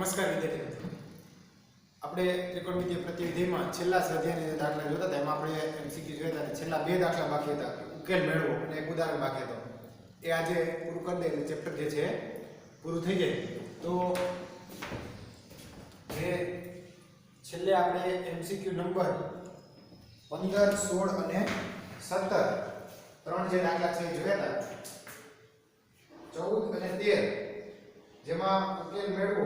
નમસ્કાર વિદ્યાર્થી મિત્રો, આપણે ત્રિકોણમિતિય પ્રતિવિધિમાં છેલ્લા સ્વાધ્યાયના દાખલા જોતા હતા. એમાં આપણે એમસીક્યુ જોયા હતા. છેલ્લા બે દાખલા બાકી હતા, ઉકેલ મેળવો અને એક ઉદાહરણ બાકી હતું. એ આજે પૂરું કરી દે એટલે ચેપ્ટર જે છે પૂરું થઈ જાય. તો જે છેલ્લે આપણે એમસીક્યુ નંબર 15, 16 અને 17 ત્રણ જે દાખલા છે એ જોયા હતા. 14 અને 13 જેમાં ઉકેલ મેળવો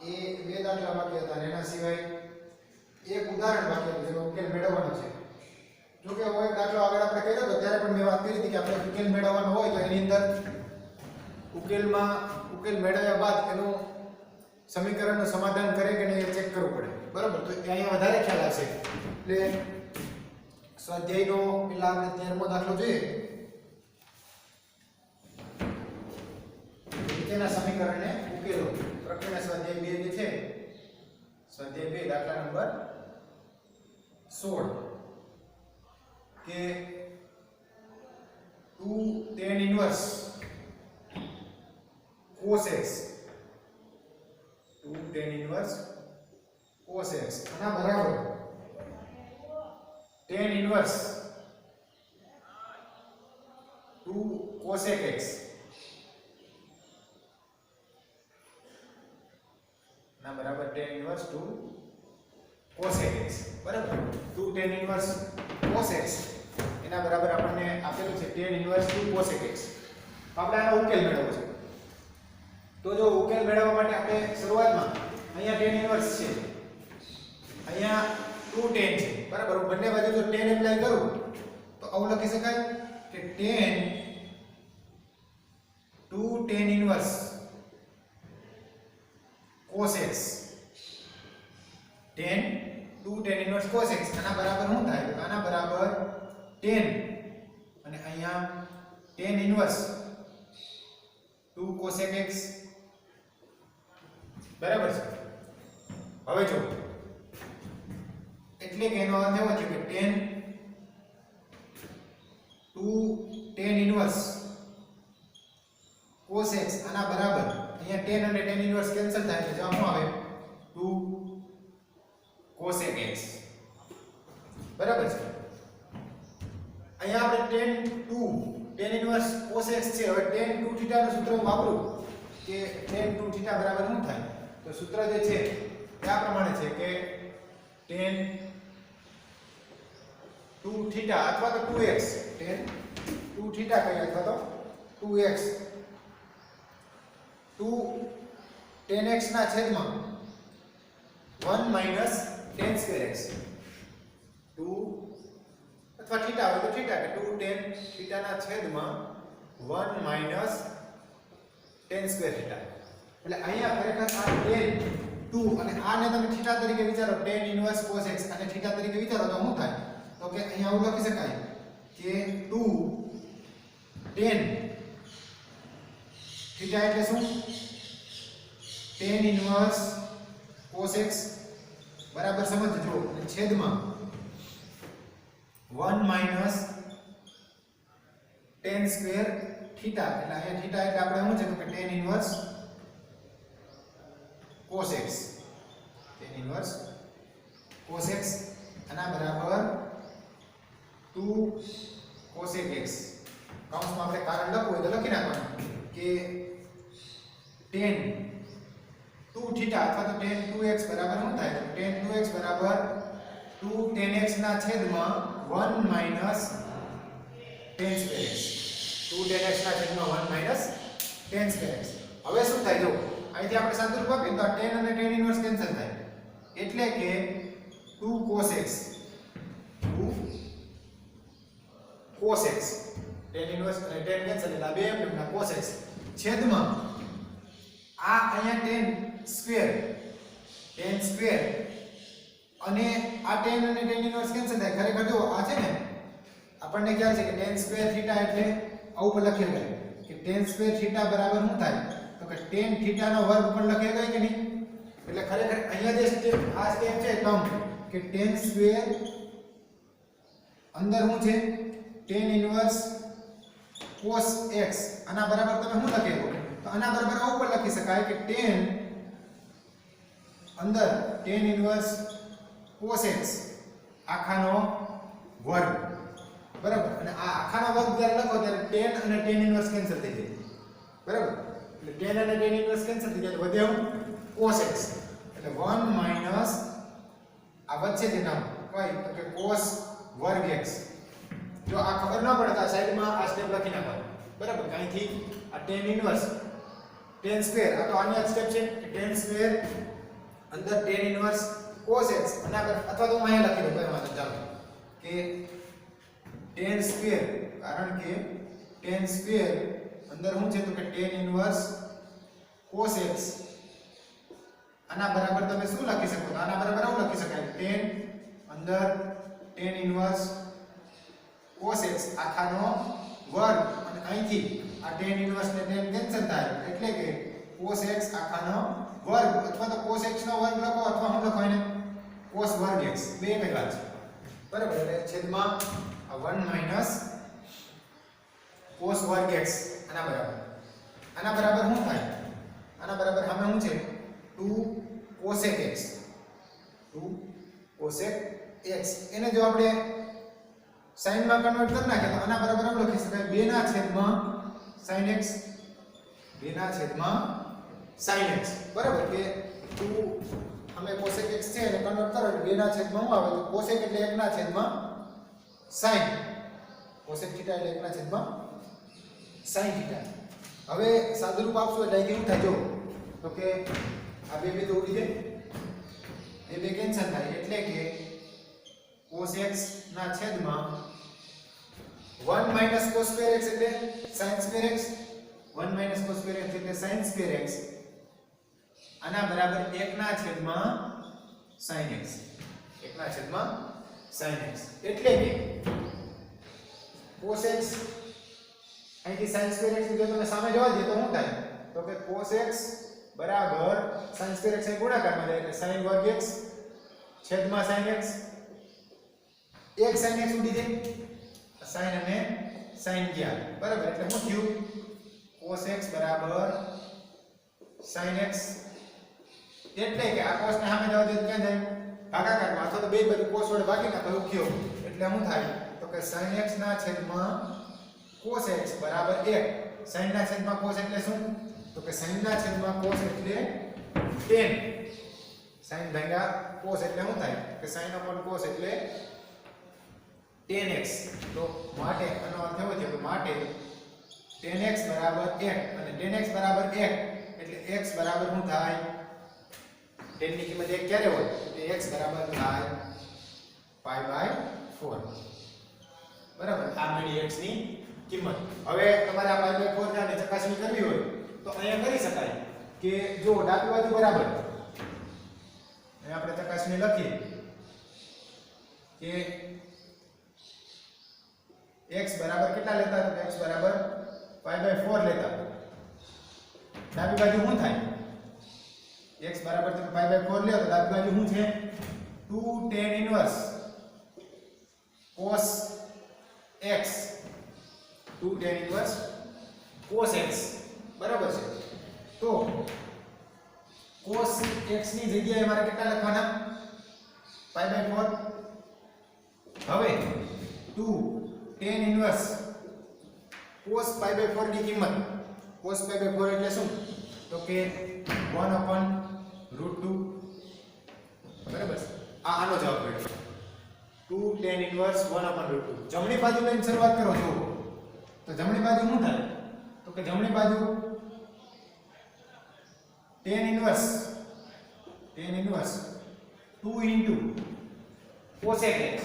એ બે દાખલા બાકી હતા અને એના સિવાય એક ઉદાહરણ બાકી હતું જેનો ઉકેલ મેળવવાનો છે. જો કે હોય દાખલો આગળ આપણે કર્યો તો ત્યારે પણ મેં વાત કરી હતી કે આપણે ઉકેલ મેળવવાનો હોય તો એની અંદર ઉકેલ મેળવ્યા બાદ એનું સમીકરણનું સમાધાન કરે કે નહીં એ ચેક કરવું પડે, બરાબર? તો અહીંયા વધારે ખ્યાલ આવશે. એટલે સ્વાધ્યાયનો પેલા આપણે 13મો દાખલો જોઈએ. નીચેના સમીકરણને ઉકેલો. પ્રકરણ સ્વાધ્યાય 2 જે છે, સ્વાધ્યાય 2 દાખલા નંબર 16 કે 2 tan inverse cos x 2 tan inverse cos x આના બરાબર tan inverse 2 cosec x ના બરાબર tan inverse 2 cosec x, બરાબર? 2 tan inverse cos x એના બરાબર આપણને આપેલું છે tan inverse 2 cosec x. આપણે આનો ઉકેલ મેળવવો છે. તો જો ઉકેલ મેળવવા માટે આપણે શરૂઆતમાં અહીંયા tan inverse છે, અહીંયા 2 tan છે, બરાબર? હું બંને બાજુ જો tan એપ્લાય કરું તો આવું લખી શકાય કે tan 2 tan inverse cos x tan 2 tan inverse cos x આના બરાબર શું થાય? આના બરાબર tan અને અહીંયા tan inverse 2 cosec x, બરાબર છે? હવે જો એટલે કે એનો અર્થ એવો છે કે tan 2 tan inverse cos x આના બરાબર અહીંયા tan અને tan inverse કેન્સલ થાય એટલે જવાબ શું આવે? 2 cosec x, બરાબર છે? અહીંયા આપણે tan inverse cos x છે. હવે tan 2 θ નું સૂત્ર હું વાપરું કે tan 2 θ બરાબર શું થાય? તો સૂત્ર જે છે એ આ પ્રમાણે છે કે tan 2 θ અથવા તો 2x, tan 2 θ કહીએ અથવા તો 2x 2 tan x ના છેદમાં 1 માઈનસ tan સ્ક્વેર x 2 અથવા થીટા હોય તો થીટા કે 2 tan થીટા ના છેદમાં 1 માઈનસ tan સ્ક્વેર થીટા. એટલે અહીંયા ખરેખર આ tan 2 અને આને તમે થીટા તરીકે વિચારો, tan ઇન્વર્સ cos x અને થીટા તરીકે વિચારો તો શું થાય? તો કે અહીંયા આવું લખી શકાય કે 2 tan થીટા એટલે શું? tan ઇન્વર્સ cos x બરાબર સમજજો અને છેદમાં 1 માઈનસ tan સ્ક્વેર થીટા. એટલે અહીંયા થીટા એટલે આપણે શું છે તો કે tan inverse cos x, tan inverse cos x આના બરાબર 2 cosec x. કૌંસમાં આપણે કારણ લખવું હોય તો લખી નાખવાનું કે tan 2 θ અથવા તો tan 2x બરાબર શું થાય? tan 2x બરાબર 2 tan x ના છેદમાં 1 minus tan square x. 2 tan x ના છેદમાં 1 માઈનસ tan સ્ક્વેર x. હવે શું થાય? જો અહીંથી આપણે સાદુરૂપ આપીએ તો tan અને tan ઇન્વર્સ કેન્સલ થાય એટલે કે 2 cos x 2 cos x tan inverse અને tan કેન્સલ એટલે આ બે એમના cos x છેદમાં આ અહીંયા tan સ્ક્વેર અને આ tan અને tan ઇન્વર્સ કેન્સલ થાય. ખરેખર જો આ છે ને આપણને ખ્યાલ છે કે tan સ્ક્વેર થીટા એટલે આવું પણ લખી શકાય કે tan સ્ક્વેર થીટા બરાબર શું થાય? તો કે tan થીટા નો વર્ગ પણ લખી શકાય કે નહીં? એટલે ખરેખર અહીંયા જે સ્ટેપ આ સ્ટેપ છે ટર્મ કે tan સ્ક્વેર અંદર શું છે? tan ઇન્વર્સ cos x આના બરાબર તમે શું લખી શકો? તો આના બરાબર આવું પણ લખી શકાય કે tan અંદર tan ઇન્વર્સ cos x આખાનો વર્ગ, બરાબર. અને આ આખાનો વર્ગ જ્યારે લખો ત્યારે tan અને tan ઇન્વર્સ કેન્સલ થઈ જાય, બરાબર. એટલે tan અને tan ઇન્વર્સ કેન્સલ થઈ જાય, વધે હું cos x. એટલે 1 માઈનસ આ વચ્ચે જે નામ કઈ તો કે cos વર્ગ x. જો આ ખબર ન પડે તો આ સાઈડમાં આ સ્ટેપ લખી નાખવાનું, બરાબર. અહીંથી આ tan ઇન્વર્સ tan સ્ક્વેર, આ તો આની જ સ્ટેપ છે કે tan સ્ક્વેર અંદર tan ઇન્વર્સ cos x અને અથવા તો હું અહીંયા લખી દઉં, કઈ વાંધો ચાલો કે tan સ્ક્વેર, કારણ કે tan સ્ક્વેર અંદર શું છે તો કે tan ઇન્વર્સ cos x આના બરાબર તમે શું લખી શકો? તો આના બરાબર આવું લખી શકાય tan અંદર tan ઇન્વર્સ cos x આખાનો વર્ગ, અને અહીંથી આ tan ઇન્વર્સ ને tan કેન્સલ થાય એટલે કે cos x આખાનો વર્ગ, અથવા તો cos x નો વર્ગ લખો અથવા શું લખો એને cos વર્ગ x, બે એક જ વાત છે, બરાબર. એટલે છેદમાં આ 1 માઈનસ cos વર્ગ x આના બરાબર શું થાય? આના બરાબર સામે શું છે 2 cosec x, 2 cosec x. એને જો આપણે sin માં કન્વર્ટ કરી નાખીએ તો આના બરાબર આમ લખી શકાય 2 ના છેદમાં sin x, 2 ના છેદમાં sin x, બરાબર. કે 2 અમે cosec x છે એને કન્વર્ટ કરો એટલે 2 ના છેદમાં શું આવે તો cosec એટલે 1 ના છેદમાં sin, cosec થીટા એટલે 1 ના છેદમાં sin થીટા. હવે સાદુરૂપ આપશો એટલે કેવું થાય જો તો કે આ બે તો ઉડી જાય, બે કેન્સલ થાય એટલે કે cos x ના છેદમાં 1 માઈનસ cos સ્ક્વેર x એટલે sin square x, 1 minus cos square x એટલે sin સ્ક્વેર x આના બરાબર 1 ના છેદમાં sin x, 1 ના છેદમાં sin x. એટલે કે cos x અહીંથી sin સ્ક્વેર x જો તમે સામે જવા દે તો શું થાય તો કે cos x બરાબર sin સ્ક્વેર x એ ગુણાકારમાં જાય એટલે sin વર્ગ x છેદમાં sin x, એક sin x ઉડી જાય, sin અને sin ગયા, બરાબર. એટલે શું થયું cos x બરાબર sin x, એટલે કે આ cos ને સામે જવા દે તો ક્યાં જાય ભાગાકારમાં, અથવા તો બે બાજુ cos વડે ભાગી નાખો લખ્યો એટલે શું થાય તો કે sin x ના છેદમાં cos x બરાબર 1. sin ના છેદમાં cos એટલે શું તો કે sin ના છેદમાં cos એટલે tan, sin ભાગ્યા cos એટલે શું થાય કે sin upon cos એટલે tan x. તો માટે આનો અર્થ એવો છે કે માટે tan x બરાબર 1 અને tan x બરાબર 1 એટલે x બરાબર શું થાય tan ની કિંમત 1 ક્યારે હોય તો x બરાબર થાય π/4, બરાબર. આ મળી x ની કિંમત. હવે તમારે આ π/4 ને ચકાસણી કરવી હોય તો અહીંયા કરી શકાય કે જો ડાબી બાજુ બરાબર અહીંયા આપણે ચકાસણી લખીએ કે x બરાબર કેટલા લેતા તો x બરાબર π/4 લેતા, ડાબી બાજુ શું થાય x બરાબર તમે π/4 લ્યો તો ડાબી બાજુ શું છે 2 tan inverse cos x, 2 tan inverse cos x, બરાબર છે. તો cos x ની જગ્યાએ મારે કેટલા લખવાના π/4. હવે 2 tan ઇન્વર્સ cos π/4 ની કિંમત, cos π/4 એટલે શું તો કે 1/√2, બરાબર. આનો જવાબ મળ્યો 2 tan ઇન્વર્સ 1/√2. જમણી બાજુ લઈને શરૂઆત કરો છો તો જમણી બાજુ શું થાય તો કે જમણી બાજુ tan inverse 2 into cosec x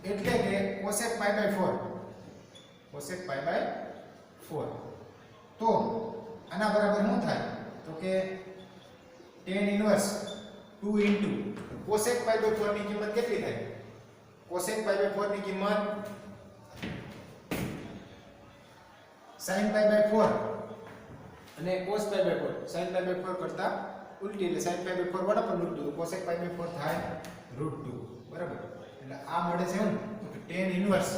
એટલે કે cosec π/4, cosec π/4. તો આના બરાબર શું થાય તો કે tan ઇન્વર્સ 2 into cosec π/4 ની કિંમત કેટલી થાય cosec π/4 ની કિંમત sin π/4 અને cos π/4, sin π/4 કરતા ઉલટી એટલે sin π/4 1/√2 તો cosec π/4 થાય √2, બરાબર. એટલે આ મળે છે શું તો tan ઇન્વર્સ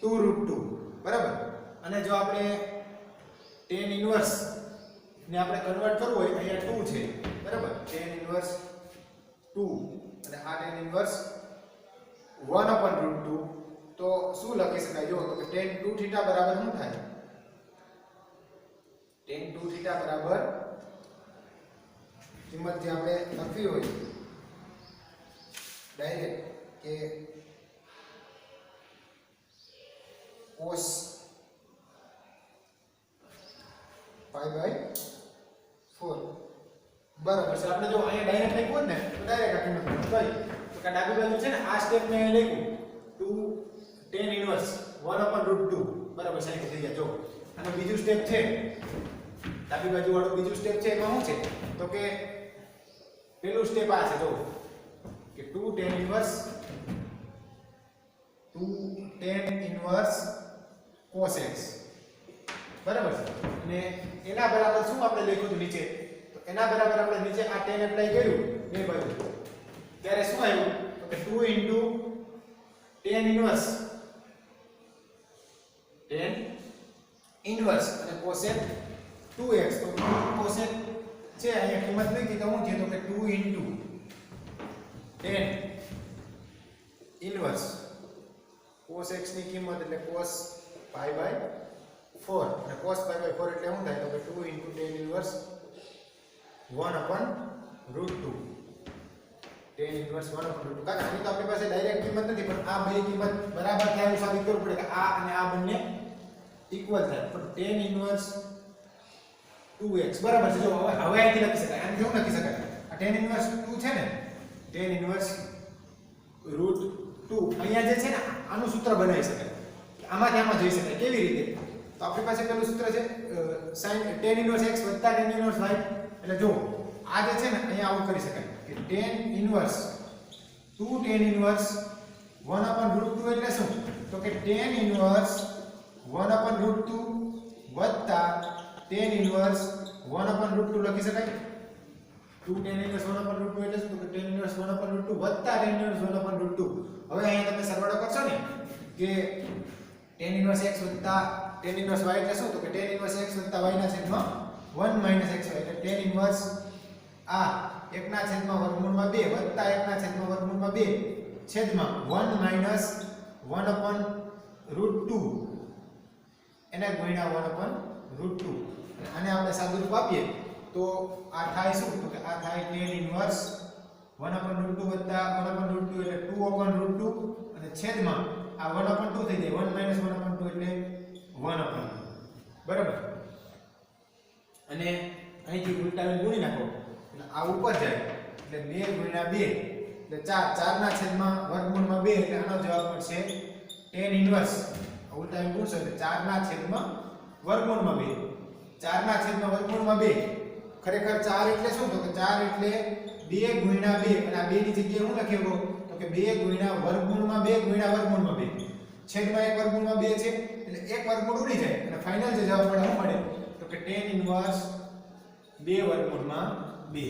2√2, બરાબર. અને જો આપણે tan ઇન્વર્સ ને આપણે કન્વર્ટ કરવું હોય અહીંયા 2 છે બરાબર tan ઇન્વર્સ 2 અને આ tan ઇન્વર્સ 1/√2 તો શું લખી શકાય જો તો કે tan 2 થીટા બરાબર શું થાય tan 2 થીટા બરાબર કિંમત જે આપણે લખવી હોય ડાયરેક્ટ કે cos π/4 બરાબર છે આપણે જો અહીંયા ડાયરેક્ટ લખ્યું ને તો ડાયરેક્ટ આ કિંમત કઈ તો કે ડાબી બાજુ છે ને આ સ્ટેપ ને લખ્યું 2 tan ઇન્વર્સ 1/√2 બરાબર છે થઈ ગયા જો અને બીજું સ્ટેપ છે ડાબી બાજુ વાળું બીજું સ્ટેપ છે એમાં શું છે તો કે પેલું સ્ટેપ આ છે જો કે 2 tan ઇન્વર્સ cos x બરાબર છે અને એના બરાબર શું આપણે લખ્યું હતું નીચે તો એના બરાબર આપણે નીચે આ tan એપ્લાય કર્યું બે બાજુ ત્યારે શું આવ્યું તો કે 2 tan ઇન્વર્સ અને cosec 2x તો cosec છે અહીંયા કિંમત લખી તો શું છે તો કે 2 tan ઇન્વર્સ cos x ની કિંમત એટલે cos π/4 અને cos π/4 એટલે શું થાય તો કે 2 tan ઇન્વર્સ 1/√2 tan ઇન્વર્સ 1/√2 કારણ આની તો આપણી પાસે ડાયરેક્ટ કિંમત નથી પણ આ બે કિંમત બરાબર થાય એવું સાબિત કરવું પડે કે આ અને આ બંને ઇક્વલ થાય પણ tan ઇન્વર્સ 2x બરાબર છે જો હવે અહીંથી લખી શકાય આને કેવું લખી શકાય આ tan ઇન્વર્સ 2 છે ને tan ઇન્વર્સ √2 અહીંયા જે છે ને આનું સૂત્ર બનાવી શકાય આમાંથી આમાં જઈ શકાય કેવી રીતે તો આપણી પાસે પેલું સૂત્ર છે sin tan inverse x tan inverse y એટલે જો આ જે છે ને અહીંયા આવું કરી શકાય કે tan ઇન્વર્સ 2 tan ઇન્વર્સ 1/√2 એટલે શું તો કે tan ઇન્વર્સ 1/√2 tan ઇન્વર્સ 1/√2 લખી શકાય 2 tan ઇન્વર્સ 1/√2 એટલે શું તો કે tan ઇન્વર્સ 1/√2 tan ઇન્વર્સ 1/√2 હવે અહીંયા તમે સરવાળો કરશો ને કે tan inverse x tan inverse y એટલે શું તો કે tan ઇન્વર્સ x y ના છેદમાં 1 - xy એટલે tan ઇન્વર્સ આ 1 ના છેદમાં વર્ગમૂળમાં 2 1 ના છેદમાં વર્ગમૂળમાં 2 છેદમાં 1 - 1/√2 એને ગુણ્યા 1/√2 આને આપણે સાદુરૂપ આપીએ તો આ થાય શું તો કે આ થાય tan ઇન્વર્સ 1/√2 1/√2 એટલે 2/√2 અને છેદમાં આ 1/2 થઈ જાય 1 - 1/2 એટલે 1/2 બરાબર અને અહીંથી ઉલટાવીને ગુણી નાખો એટલે આ ઉપર જાય એટલે 2 × 2 એટલે 4 4 ના છેદમાં વર્ગમૂળમાં 2 એટલે આનો જવાબ મળશે tan ઇન્વર્સ ઉલટાવીને ગુણશો એટલે 4 ના છેદમાં વર્ગમૂળમાં 2 4 ના છેદમાં વર્ગમૂળમાં 2 ખરેખર 4 એટલે શું તો કે 4 એટલે 2 × 2 અને આ 2 ની જગ્યાએ શું લખ્યો તો કે 2 × વર્ગમૂળમાં 2 × વર્ગમૂળમાં 2 છેદમાં 1 વર્ગમૂળમાં 2 છે એટલે એક વર્ગમૂળ ઉડી જાય અને ફાઇનલ જે જવાબ મળે શું મળે તો કે tan ઇન્વર્સ 2 વર્ગમૂળમાં 2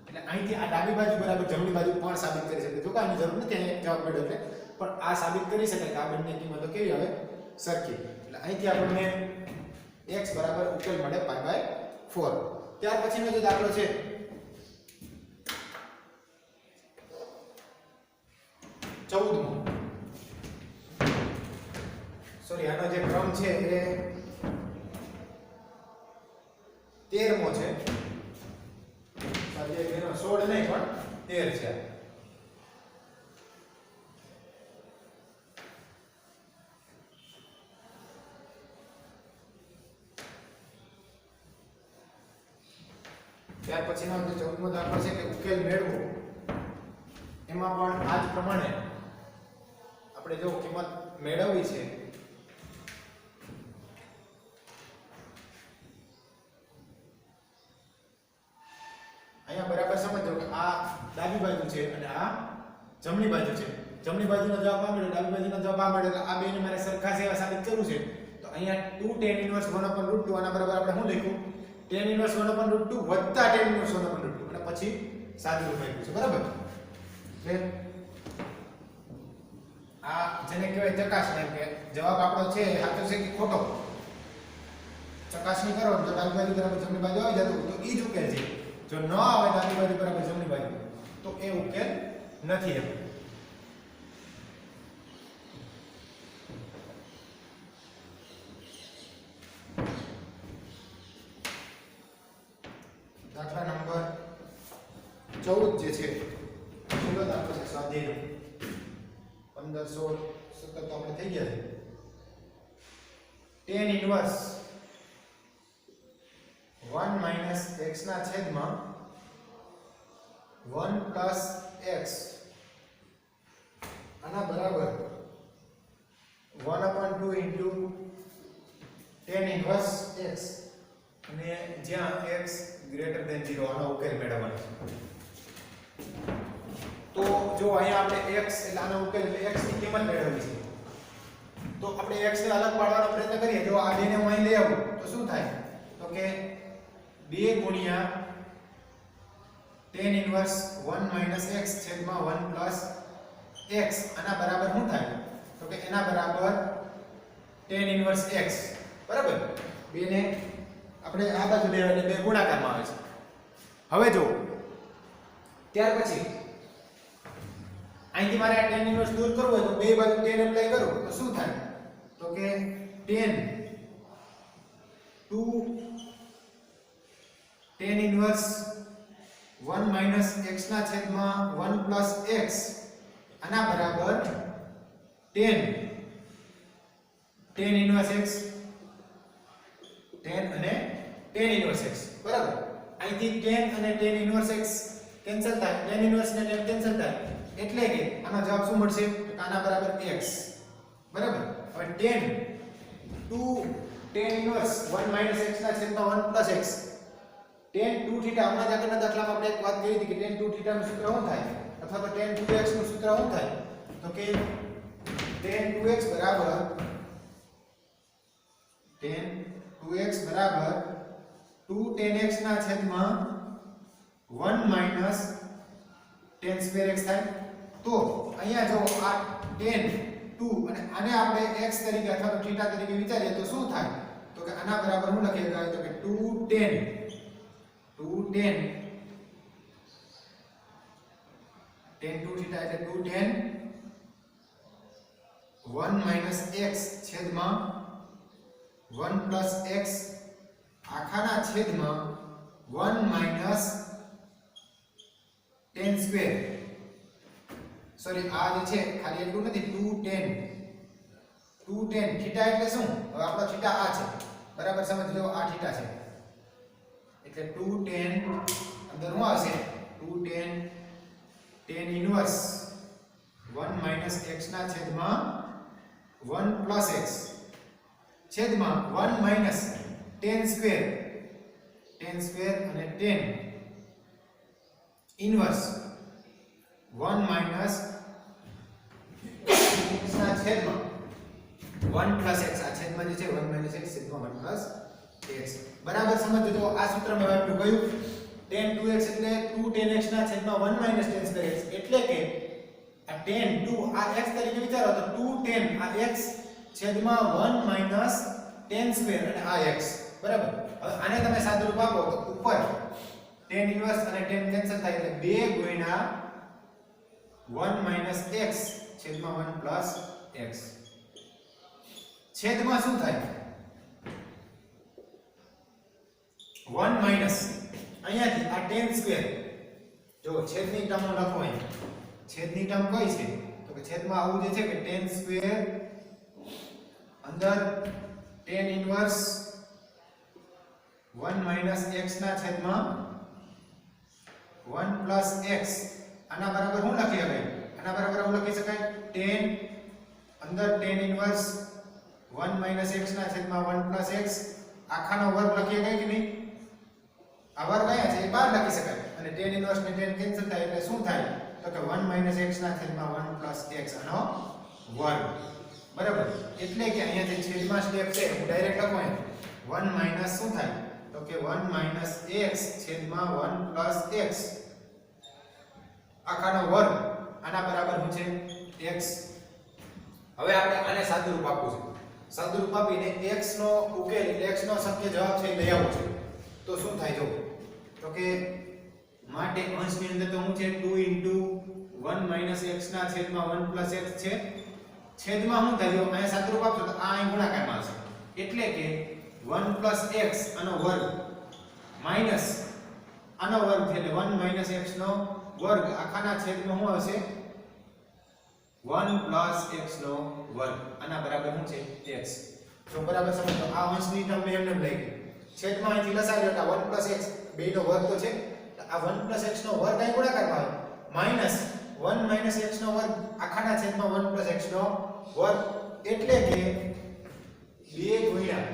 એટલે અહીંથી આ ડાબી બાજુ બરાબર જમણી બાજુ પણ સાબિત કરી શકે જો કે આની જરૂર નથી અહીંયા જવાબ મળ્યો એટલે પણ આ સાબિત કરી શકાય કે આ બંને કિંમતો કેવી આવે સરખી એટલે અહીંથી આપણને x બરાબર ઉકેલ મળે π/4 ત્યાર પછીનો જે દાખલો છે 14મો સોરી આનો જે ક્રમ છે એ 13મો છે સાજે એનો 16 નહીં પણ 13 છે ત્યાર પછીનો જે 14મો દાખલો છે કે ઉકેલ મેળવો એમાં પણ આ જ પ્રમાણે આપણે જો કિંમત મેળવવી છે અહીંયા બરાબર સમજો કે આ ડાબી બાજુ છે અને આ જમણી બાજુ છે જમણી બાજુનો જવાબ આ મળ્યો ડાબી બાજુનો જવાબ આ મળ્યો એટલે આ બેને મારે સરખા છે એવા સાબિત કરવું છે તો અહીંયા 2 tan ઇન્વર્સ 1/√2 આના બરાબર આપણે શું લખ્યું tan ઇન્વર્સ 1/√2 tan ઇન્વર્સ 1/√2 અને પછી સાદું રૂપ આપ્યું છે બરાબર એટલે આ જેને કહેવાય ચકાસણી એમ કે જવાબ આપણો છે સાચો છે કે ખોટો ચકાસણી કરો તો ડાબી બાજુ બરાબર જમણી બાજુ આવી જતું તો ઈ જ ઉકેલ છે. જો ન આવે ડાબી બાજુ બરાબર જમણી બાજુ તો એ ઉકેલ નથી એમ. દાખલા નંબર 14 જે છે છેલ્લો દાખલો છે સ્વાધ્યાયનો 15 16 17 તો આપણે થઈ ગયા છે. tan ઇન્વર્સ 1 minus x ના છેદમાં 1 plus x આના બરાબર 1/2 into tan inverse x અને જ્યાં x greater than 0 આનો ઉકેલ મેળવવાનો છે. તો જો અહીંયા આપણે x એટલે આનો ઉકેલ એટલે x ની કિંમત મેળવવી છે. તો આપણે x ને અલગ પાડવાનો પ્રયત્ન કરીએ. જો આ બેને હું અહીં લઈ આવું તો શું થાય? તો કે 2 ગુણ્યા tan inverse 1 minus x છેદમાં 1 plus x આના બરાબર શું થાય? તો કે એના બરાબર tan inverse x બરાબર. બેને આપણે આ બાજુ લેવા એટલે બે ગુણાકારમાં આવે છે. હવે જો ત્યાર પછી અહીંથી મારે આ tan inverse દૂર કરવું હોય તો બે બાજુ tan એપ્લાય કરું તો શું થાય? તો કે tan inverse 1 minus x ના છેદમાં 1 plus x આના બરાબર tan inverse x tan અને tan inverse x બરાબર. અહીંથી tan અને tan inverse x કેન્સલ થાય, tan inverse ને tan કેન્સલ થાય એટલે કે આનો જવાબ શું મળશે? તો આના બરાબર x બરાબર. હવે tan inverse 1 minus x ના છેદમાં 1 plus x tan 2 થીટા હમણાં જ આગળના દાખલામાં આપણે એક વાત કરી હતી કે tan 2 થીટા નું સૂત્ર શું થાય અથવા તો tan 2x નું સૂત્ર શું થાય? તો કે tan 2x બરાબર 2 tan x ના છેદમાં 1 minus tan square x થાય. તો અહીંયા જો આ tan 2 અને આને આપણે x તરીકે અથવા તો થીટા તરીકે વિચારીએ તો શું થાય? તો કે આના બરાબર શું લખી શકાય? તો કે 2 tan tan 2 થીટા એટલે 2 tan 1 minus x છેદમાં 1 plus x આખાના છેદમાં 1 minus tan square. સોરી આ જે છે ખાલી એટલું નથી 2 tan થીટા એટલે શું? હવે આપણો થીટા આ છે બરાબર, સમજ લો આ થીટા છે એટલે 2 tan અંદર શું આવશે? 2 tan inverse 1 minus x ના છેદમાં 1 plus x છેદમાં 1 minus tan square અને tan inverse 1 minus x ના છેદમાં 1 plus x આ છેદમાં જે છે 1 minus x છેદમાં 1 plus x બરાબર. સમજો તો આ સૂત્રમાં આપણે કયું tan 2x એટલે 2 tan x ના છેદમાં 1 minus tan square x એટલે કે આ tan 2 આ x તરીકે વિચારો તો 2 tan આ x છેદમાં 1 minus tan square અને આ x બરાબર. હવે આને તમે સાદુરૂપ આપો તો ઉપર tan inverse અને tan કેન્સલ થાય એટલે 2 ગુણ્યા 1 minus x છેદમાં 1 plus x છેદમાં શું થાય? 1 minus અહીંયાથી આ tan square જો છેદની ટર્મ લખો અહીં છેદની ટર્મ કઈ છે? તો કે છેદમાં આવું જે છે કે tan square અંદર tan inverse 1 minus x ના છેદમાં 1 plus x આના બરાબર શું લખી શકાય? આના બરાબર શું લખી શકાય? tan અંદર tan inverse 1 minus x ના છેદમાં 1 plus x આખાનો વર્ગ લખી શકાય કે નહીં? આ વર્ગ કયા છે? એ બહાર લખી શકાય અને tan inverse ને tan કેન્સલ થાય એટલે શું થાય? તો કે 1 minus x ના છેદમાં 1 plus x આનો વર્ગ બરાબર. એટલે કે અહીંયા જે છેદમાં સ્ટેપ છે હું ડાયરેક્ટ લખું અહીં 1 minus શું થાય? તો કે 1 minus x છેદમાં 1 plus x આખાનો વર્ગ આના બરાબર શું છે? x. હવે આપણે આને સાદુરૂપ આપવું છે. સાદુરૂપ આપીને x નો ઉકેલ એટલે x નો શક્ય જવાબ છે એ લઈ આવો છે તો શું થાય જો તો કે માટે અંશની અંદર તો હું છે 2 * 1 - x ના છેદમાં 1 + x છે છેદમાં શું થાય જો અહીંયા સાદુરૂપ આપશો તો આ અહીં ગુણાકારમાં આવશે એટલે કે 1 + x આનો વર્ગ માઈનસ આનો વર્ગ છે એટલે 1 - x નો વર્ગ આખાના છેદમાં શું આવશે 1 + x નો વર્ગ આના બરાબર શું છે x તો બરાબર સમજો આ અંશની ટર્મ મેં એમને લઈ ગઈ છેદમાં અહીંથી લસાવી એટલે 1 + x બેનો વર્ગ તો છે આ 1 + x નો વર્ગ અહીં ગુણાકારમાં આવે માઈનસ 1 - x નો વર્ગ આખાના છેદમાં 1 + x નો વર્ગ એટલે કે 2 ગુણ્યા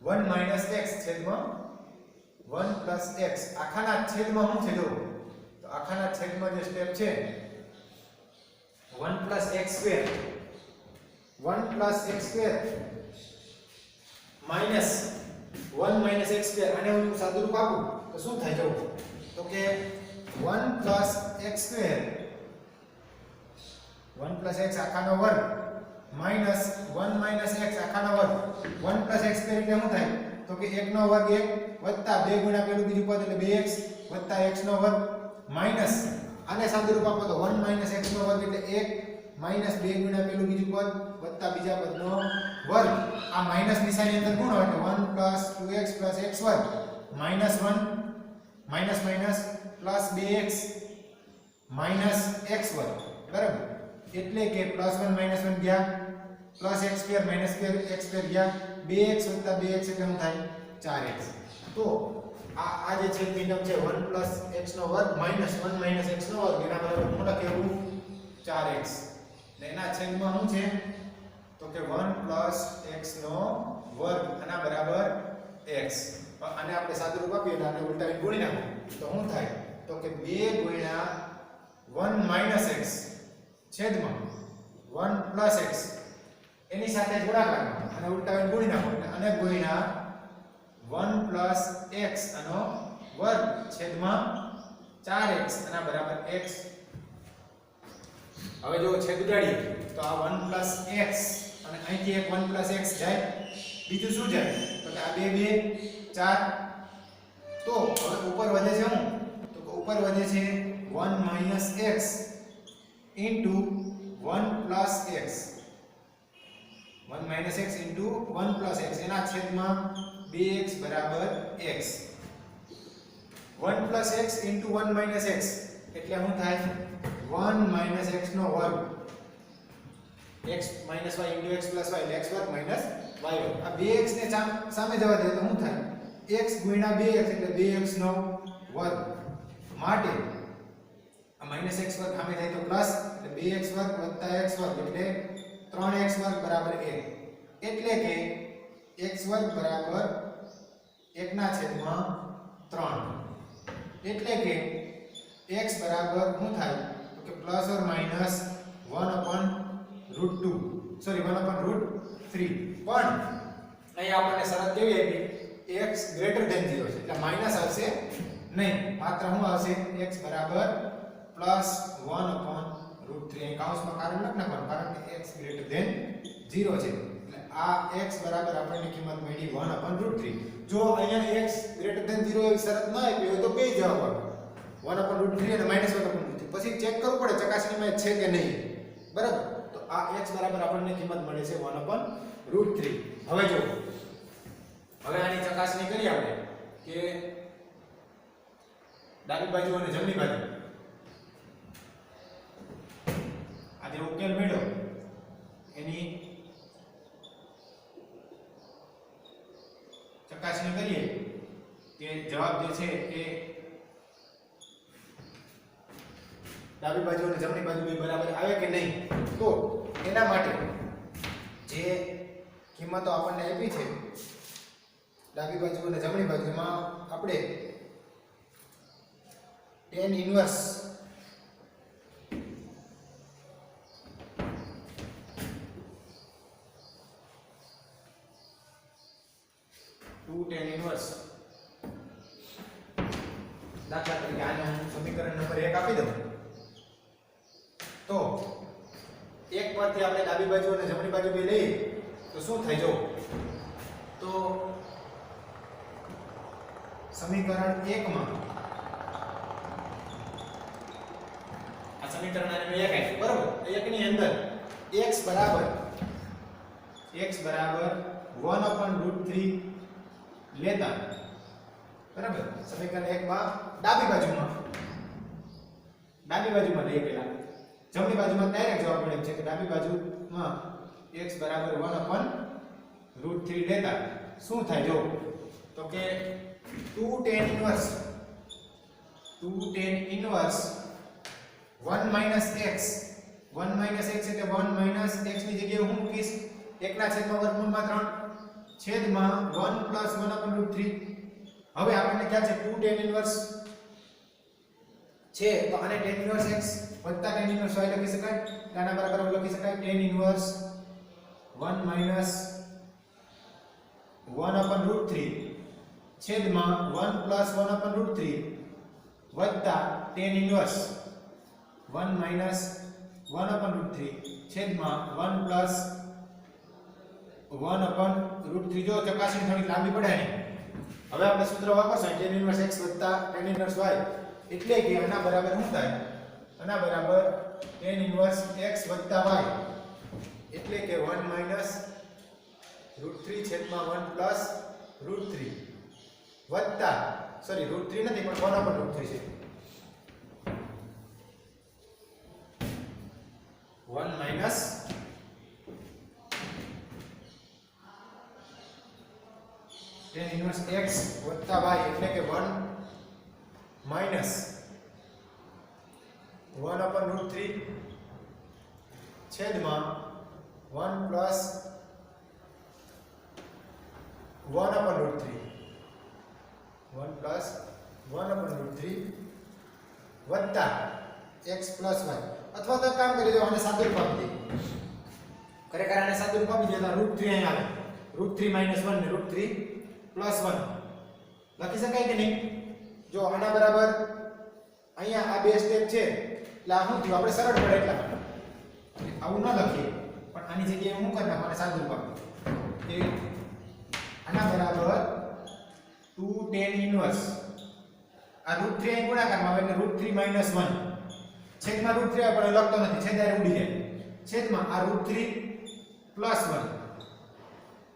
1 - x છેદમાં 1 + x આખાના છેદમાં શું છે જો તો આખાના છેદમાં જે સ્ટેપ છે 1 + x² 1 + x² માઈનસ 1 - x² આને હું સાદુરૂપ આપું તો શું થાય જો તો કે 1 + x² 1 + x આખાનો વર્ગ માઈનસ 1 - x આખાનો વર્ગ 1 + x² એટલે શું થાય તો કે 1 નો વર્ગ 1 વત્તા 2 ગુણ્યા પેલું બીજું પદ એટલે 2x વત્તા x નો વર્ગ માઈનસ આને સાદુરૂપ આપો તો 1 - x નો વર્ગ એટલે 1 માઈનસ 2 ગુણ્યા પેલું બીજું પદ વત્તા બીજા પદનો વર્ગ આ માઈનસ નિશાની અંદર ગુણો એટલે 1 + 2x + x વર્ગ minus 1 minus minus plus 2x minus x વર્ગ બરાબર એટલે કે +1 - 1 ગયા +x² - x² ગયા 2x + 2x એટલે શું થાય 4x તો આ જે છે મિનિમમ છે 1 + x નો વર્ગ -1 - x નો વર્ગ એના બરાબર શું લખેલું 4x ને એના છેદમાં શું છે તો કે 1 + x નો વર્ગ આના બરાબર x આને આપણે સાદુરૂપ આપીએ એટલે આને ઉલટાવી ગુણી નાખો તો શું થાય તો કે 2 ગુણ્યા 1 - x છેદમાં 1 + x એની સાથે ગુણાકારમાં અને ઉલટાવીને ગુણી નાખો એટલે અને ગુણ્યા 1 + x આનો વર્ગ છેદમાં 4x આના બરાબર x હવે જો છેદ ઉડાડીએ તો આ 1 + x અને અહીંથી એક 1 + x જાય બીજું શું જાય તો કે આ 2 2 4 તો હવે ઉપર વધે છે શું તો કે ઉપર વધે છે 1 - x into 1 + x 1 - x into 1 + x એના છેદમાં 2x બરાબર x 1 + x into 1 - x એટલે શું થાય 1 - x નો વર્ગ x - y into x + y એટલે x વર્ગ - y વર્ગ આ 2x ને સામે જવા દે તો શું થાય x ગુણ્યા 2x એટલે 2x નો વર્ગ માટે આ -x વર્ગ સામે જાય તો પ્લસ એટલે 2x વર્ગ + x વર્ગ એટલે 3x વર્ગ બરાબર 1 એટલે કે x વર્ગ બરાબર 1 ના છેદમાં 3 એટલે કે x બરાબર શું થાય તો કે પ્લસ ઓર માઈનસ 1/√2 સોરી 1/√3 પણ અહીં આપણને શરત કેવી આપી x ગ્રેટર ધેન 0 છે એટલે માઈનસ આવશે નહીં માત્ર શું આવશે x બરાબર પ્લસ 1/√3 અહીં કૌંસમાં કારણ લખ નાખવાનું કારણ કે x ગ્રેટર ધેન 0 છે એટલે આ x બરાબર આપણને કિંમત મળી 1/√3 જો અહીંયા x ગ્રેટર ધેન 0 એવી શરત ન આપી હોય તો બે જવાબ આવે 1/√3 અને -1/√3 પછી ચેક કરવું પડે ચકાસણીમાં છે કે નહીં બરાબર તો આ x બરાબર આપણને કિંમત મળે છે 1/√3 હવે જો હવે આની ચકાસણી કરીએ આપણે કે ડાબી બાજુ અને જમણી બાજુ આ જે ઉકેલ મેળવ્યો એની ચકાસણી કરીએ કે જવાબ જે છે એ ડાબી બાજુ અને જમણી બાજુ બે બરાબર આવે કે નહીં તો એના માટે જે કિંમતો આપણને આપી છે ડાબી બાજુ અને જમણી બાજુમાં આપણે tan ઇન્વર્સ 2 tan ઇન્વર્સ દાખલા તરીકે આને હું સમીકરણ નંબર 1 આપી દઉં તો એક પરથી આપણે ડાબી બાજુ અને જમણી બાજુ બે લઈએ તો શું થાય જો તો સમીકરણ 1 માં આ સમીકરણ આને મેં એક આપ્યું બરાબર એક ની અંદર x બરાબર 1/√3 લેતા બરાબર સમીકરણ 1 માં ડાબી બાજુમાં લઈએ પહેલા જમણી બાજુમાં ડાયરેક્ટ જવાબ મળે છે કે ડાબી બાજુમાં x બરાબર 1/√3 લેતા શું થાય જો તો કે 2 tan inverse 1 minus x એટલે 1 x ની જગ્યાએ હું મૂકીશ 1 ના છેદમાં વર્ગમૂળમાં 3 છેદમાં 1 plus 1/√3 હવે આપણને ખ્યાલ છે 2 tan inverse છે તો આને tan inverse x વત્તા tan inverse y લખી શકાય આના બરાબર લખી શકાય tan inverse 1 minus 1/√3 છેદમાં 1 plus 1/√3 વત્તા tan inverse 1 minus 1/√3 છેદમાં 1 plus 1/√3 જો ચકાસણી થોડી લાંબી પડે ને હવે આપણે સૂત્ર વાપરશું tan inverse x વત્તા tan inverse y એટલે કે આના બરાબર શું થાય આના બરાબર tan inverse x વત્તા y એટલે કે 1 minus √3 છેદમાં 1 plus √3 વત્તા સોરી √3 નથી પણ 1/√3 છે 1 minus tan inverse x વત્તા y એટલે કે 1 minus 1/√3 છેદમાં 1 plus 1/√3 1 plus 1/√3 વત્તા x plus y અથવા તો કામ કરી દો આને સાદું રૂપ આપી દે ખરેખર આને સાદું રૂપ આપી દેતા √3 અહીં આવે √3 - 1 ને √3 + 1 લખી શકાય કે નહીં જો આના બરાબર અહીંયા આ બે સ્ટેપ છે એટલે આ શું થયું આપણે સરળ પડે એટલા માટે આવું ન લખીએ પણ આની જગ્યાએ હું કરી નાખું આને સાદું રૂપ આપી કે આના બરાબર 2 tan inverse આ √3 અહીં ગુણાકારમાં આવે એટલે √3 - 1 છેદમાં √3 આપણે લખતો નથી છેદારે ઉડી જાય છેદમાં આ √3 + 1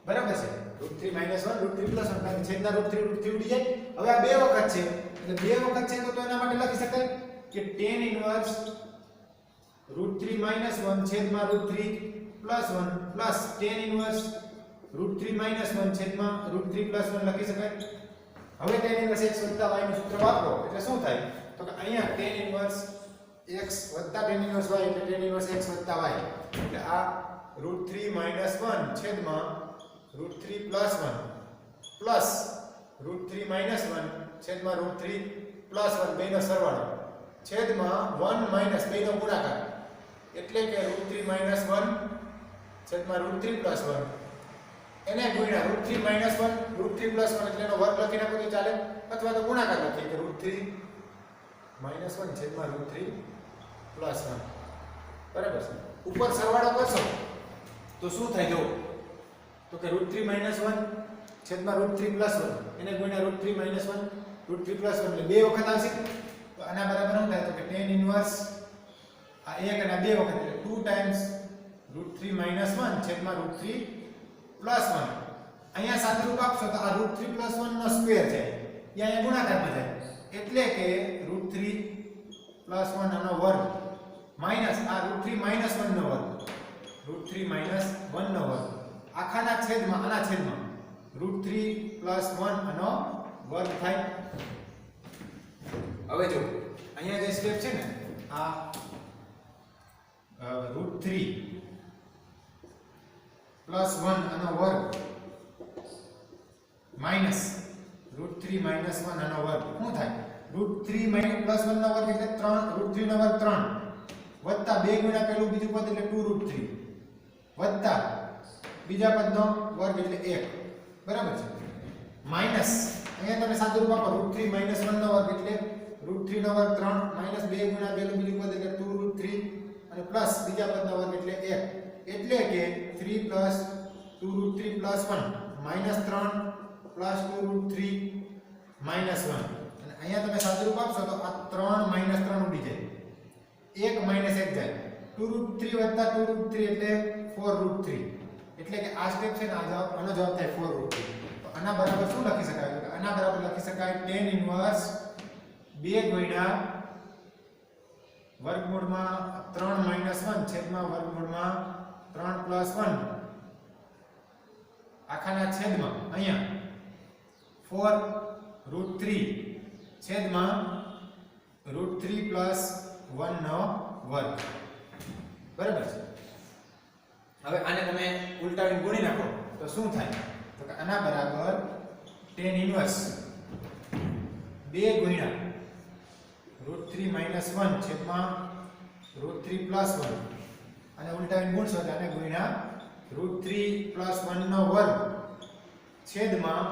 બરાબર છે √3 - 1 √3 + 1 કારણ છેદના √3 ઉડી જાય હવે આ બે વખત છે એટલે બે વખત છે તો એના માટે લખી શકાય કે tan inverse √3 - 1 છેદમાં √3 + 1 પ્લસ tan inverse √3 - 1 છેદમાં √3 + 1 લખી શકાય હવે tan inverse x વત્તા y નું સૂત્ર વાપરો એટલે શું થાય તો કે અહીંયા tan inverse x વત્તા tan inverse y એટલે tan inverse x વત્તા y એટલે આ √3 - 1 છેદમાં √3 + 1 પ્લસ √3 - 1 છેદમાં √3 + 1 બેનો સરવાળો છેદમાં 1 માઈનસ બેનો ગુણાકાર એટલે કે √3 - 1 છેદમાં √3 + 1 એને ગુણ્યા √3 - 1 √3 + 1 એટલે એનો વર્ગ લખી નાખો તો ચાલે અથવા તો ગુણાકાર લખીએ કે √3 - 1 છેદમાં √3 + 1 બરાબર છે ઉપર સરવાળો કરશો તો શું થાય જો તો કે √3 - 1 છેદમાં √3 + 1 એને ગુણ્યા √3 - 1 √3 + 1 એટલે બે વખત આવશે તો આના બરાબર શું થાય તો કે tan inverse આ એક અને બે વખત એટલે 2 times √3 - 1 છેદમાં √3 + 1 અહીંયા સાથે રૂપ આપશો તો આ √3 + 1 નો સ્ક્વેર છે અહીંયા ગુણાકારમાં જાય એટલે કે √3 + 1 આનો વર્ગ માઈનસ આ √3 - 1 નો વર્ગ √3 - 1 નો વર્ગ આખાના છેદમાં આના છેદમાં √3 + 1 આનો વર્ગ થાય હવે જો અહીંયા જે સ્ટેપ છે ને આ √3 + 1 આનો વર્ગ માઈનસ √3 - 1 આનો વર્ગ શું થાય √3 + 1 નો વર્ગ એટલે 3 √3 નો વર્ગ 3 વત્તા 2 ગુણ્યા પેલું બીજું પદ એટલે 2√3 વત્તા બીજા પદનો વર્ગ એટલે 1 બરાબર છે માઈનસ અહીંયા તમે સાદું રૂપ આપો √3 - 1 નો વર્ગ એટલે √3 નો વર્ગ 3 - 2 ગુણ્યા પેલું બીજું પદ એટલે 2√3 અને +1 પ્લસ બીજા પદનો વર્ગ એટલે 1 એટલે કે 3 plus 2√3 plus 1 minus 3 plus 2√3 minus 1 અને અહીંયા તમે સાદુરૂપ આપશો તો આ 3 માઈનસ 3 ઉડી જાય 1 માઈનસ 1 જાય 2√3 વત્તા 2√3 એટલે 4√3 એટલે કે આ સ્ટેપ છે ને આનો જવાબ થાય 4√3 તો આના બરાબર શું લખી શકાય તો આના બરાબર લખી શકાય tan ઇન્વર્સ 2 ગુણ્યા વર્ગમૂળમાં 3 માઈનસ 1 છેદમાં વર્ગમૂળમાં 3 પ્લસ 1 આખાના છેદમાં અહીંયા 4√3 છેદમાં √3 પ્લસ 1 નો વર્ગ બરાબર છે હવે આને તમે ઉલટાવીને ગુણી નાખો તો શું થાય તો કે આના બરાબર tan ઇન્વર્સ 2 ગુણ્યા √3 માઈનસ 1 છેદમાં √3 પ્લસ 1 અને ઉલટાવીને ગુણશો એટલે આને ગુણ્યા √3 પ્લસ 1 નો વર્ગ છેદમાં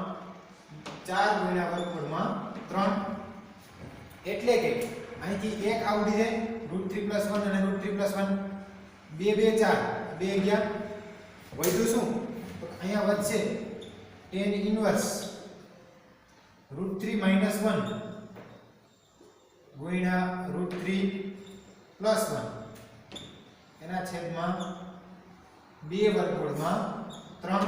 4 ગુણ્યા વર્ગમૂળમાં 3 એટલે કે અહીંથી 1 આવડી જાય √3 પ્લસ 1 અને √3 પ્લસ 1 2 2 4 2 ગયા વધ્યું શું તો અહીંયા વધશે tan ઇન્વર્સ √3 માઈનસ 1 ગુણ્યા √3 પ્લસ 1 એના છેદમાં 2 વર્ગમૂળમાં 3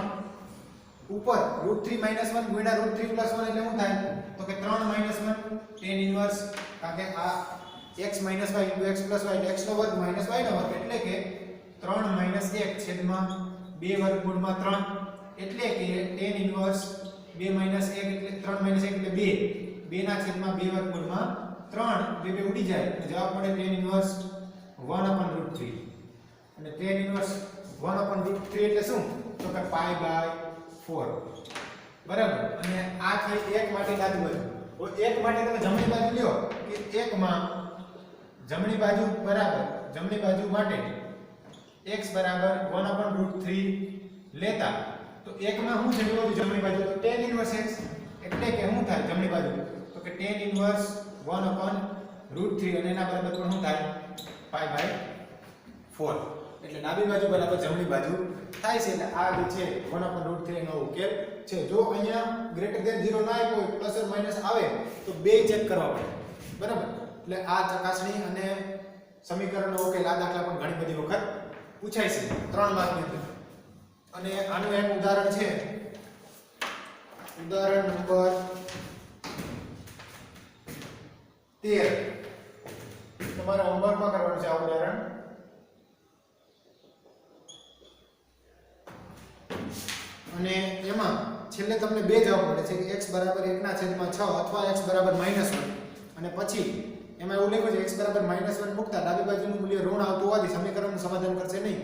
ઉપર √3 માઈનસ 1 ગુણ્યા √3 પ્લસ 1 એટલે શું થાય તો કે 3 માઈનસ 1 tan ઇન્વર્સ કારણ કે આ x minus y into x plus y એટલે x નો વર્ગ માઈનસ y નો વર્ગ એટલે કે 3 માઈનસ 1 છેદમાં 2 વર્ગમૂળમાં 3 એટલે કે tan ઇન્વર્સ 2 માઈનસ 1 એટલે 3 માઈનસ 1 એટલે 2 2 ના છેદમાં 2 વર્ગમૂળમાં 3 2 2 ઉડી જાય એટલે જવાબ મળે tan ઇન્વર્સ 1/√3 અને tan ઇન્વર્સ 1/√3 એટલે શું તો કે પાઈ બાય 4 બરાબર અને આ થઈ 1 માટે ડાબી બાજુ તો 1 માટે તમે જમણી બાજુ લ્યો કે 1 માં જમણી બાજુ બરાબર જમણી બાજુ માટે x બરાબર 1/√3 લેતા તો 1 માં શું છે જોવું જમણી બાજુ તો tan ઇન્વર્સ x એટલે કે શું થાય જમણી બાજુ તો કે tan ઇન્વર્સ 1/√3 અને એના બરાબર પણ શું થાય પાઈ બાય 4 એટલે ડાબી બાજુ બરાબર જમણી બાજુ થાય છે એટલે આ જે છે 1/√3 નો ઉકેલ છે જો અહીંયા ગ્રેટર ધેન 0 ના આવ્યો હોય પ્લસ ઓર માઈનસ આવે તો બે ચેક કરવા પડે બરાબર એટલે આ ચકાસણી અને સમીકરણનો ઉકેલ આ દાખલા પણ ઘણી બધી વખત પૂછાય છે 3 માર્કની અંદર અને આનું એક ઉદાહરણ છે ઉદાહરણ નંબર 13 તમારા હોમવર્કમાં કરવાનું છે આ ઉદાહરણ અને એમાં છેલ્લે તમને બે જવાબ મળે છે કે x બરાબર 1/6 અથવા x બરાબર -1 અને પછી એમાં એવું લખ્યું છે x બરાબર -1 મૂકતા ડાબી બાજુનું મૂલ્ય ઋણ આવતું હોવાથી સમીકરણનું સમાધાન કરશે નહીં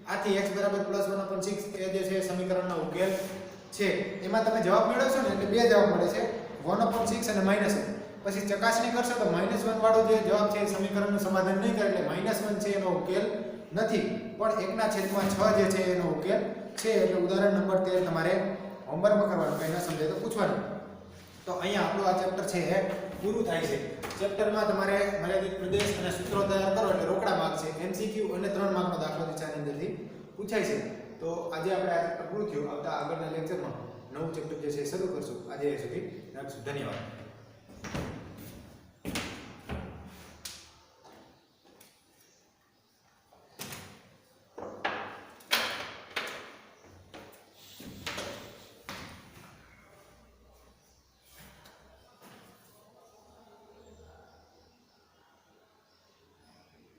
આથી x બરાબર +1/6 એ જે છે સમીકરણનો ઉકેલ છે એમાં તમે જવાબ મેળવશો ને એટલે બે જવાબ મળે છે 1/6 અને -1 પછી ચકાસણી કરશો તો -1 વાળો જે જવાબ છે એ સમીકરણનું સમાધાન નહીં કરે એટલે -1 છે એનો ઉકેલ નથી પણ 1/6 જે છે એનો ઉકેલ છે એટલે ઉદાહરણ નંબર 13 તમારે હોમવર્કમાં કરવાનું કંઈ ન સમજાય તો પૂછવાનું તો અહીંયા આપણું આ ચેપ્ટર છે એ પૂરું થાય છે ચેપ્ટરમાં તમારે મર્યાદિત પ્રદેશ અને સૂત્રો તૈયાર કરો એટલે રોકડા માર્ક છે MCQ અને 3 માર્કનો દાખલો વિચારની અંદરથી પૂછાય છે તો આજે આપણે આ ચેપ્ટર પૂરું થયું આવતા આગળના લેક્ચરમાં નવું ચેપ્ટર જે છે શરૂ કરશું આજે સુધી રાખશું ધન્યવાદ